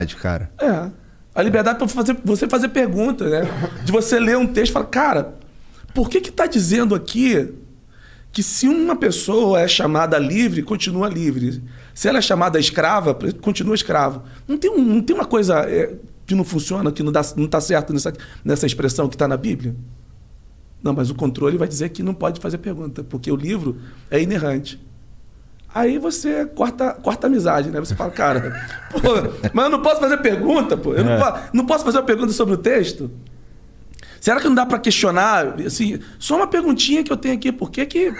cara. É. A liberdade para você fazer pergunta, né? De você ler um texto e falar, cara, por que tá dizendo aqui que se uma pessoa é chamada livre, continua livre? Se ela é chamada escrava, continua escravo. Não tem uma coisa que não funciona, que não tá certo nessa expressão que está na Bíblia? Não, mas o controle vai dizer que não pode fazer pergunta, porque o livro é inerrante. Aí você corta a amizade, né? Você fala, cara, pô, mas eu não posso fazer pergunta, pô. Eu não posso fazer uma pergunta sobre o texto? Será que não dá para questionar? Assim, só uma perguntinha que eu tenho aqui. Por que que...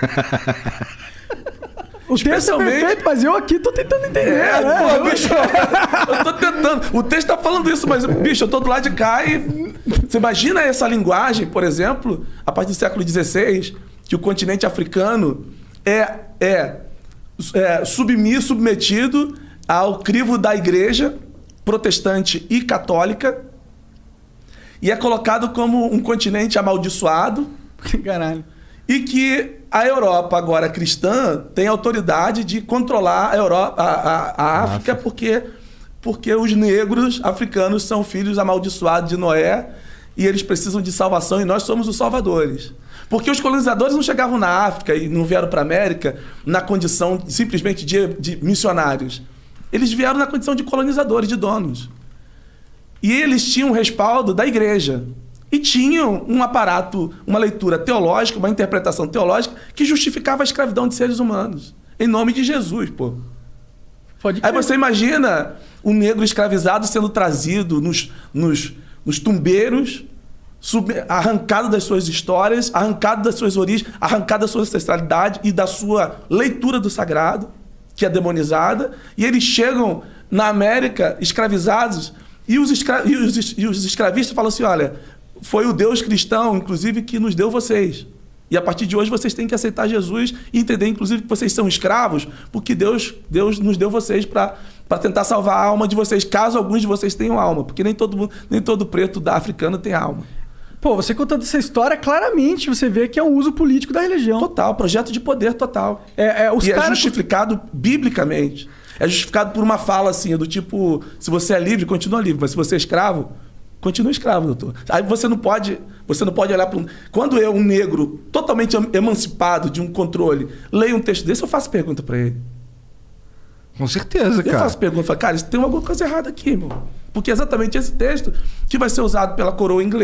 O texto é perfeito, mas eu aqui tô tentando entender. Pô, bicho, eu tô tentando. O texto tá falando isso, mas, bicho, eu tô do lado de cá e... Você imagina essa linguagem, por exemplo, a partir do século XVI, que o continente africano é submetido ao crivo da igreja protestante e católica e é colocado como um continente amaldiçoado. Caralho. E que a Europa, agora cristã, tem autoridade de controlar a África porque os negros africanos são filhos amaldiçoados de Noé e eles precisam de salvação e nós somos os salvadores. Porque os colonizadores não chegavam na África e não vieram para a América na condição simplesmente de missionários. Eles vieram na condição de colonizadores, de donos. E eles tinham o respaldo da igreja. E tinham um aparato, uma leitura teológica, uma interpretação teológica que justificava a escravidão de seres humanos. Em nome de Jesus, pô. Aí você imagina o negro escravizado sendo trazido nos tumbeiros, arrancado das suas histórias, arrancado das suas origens, arrancado da sua ancestralidade e da sua leitura do sagrado, que é demonizada, e eles chegam na América escravizados, e os escravistas falam assim, olha, foi o Deus cristão, inclusive, que nos deu vocês. E a partir de hoje vocês têm que aceitar Jesus e entender, inclusive, que vocês são escravos, porque Deus nos deu vocês para tentar salvar a alma de vocês, caso alguns de vocês tenham alma, porque nem todo preto da africano tem alma. Pô, você contando essa história, claramente você vê que é um uso político da religião. Total, projeto de poder total. É justificado biblicamente. É justificado por uma fala assim, do tipo, se você é livre, continua livre, mas se você é escravo, continua escravo, doutor. Aí você não pode olhar para Quando eu, um negro totalmente emancipado de um controle, leio um texto desse, eu faço pergunta para ele. Com certeza, cara. Eu faço pergunta, falo, cara, tem alguma coisa errada aqui, irmão. Porque é exatamente esse texto que vai ser usado pela coroa inglesa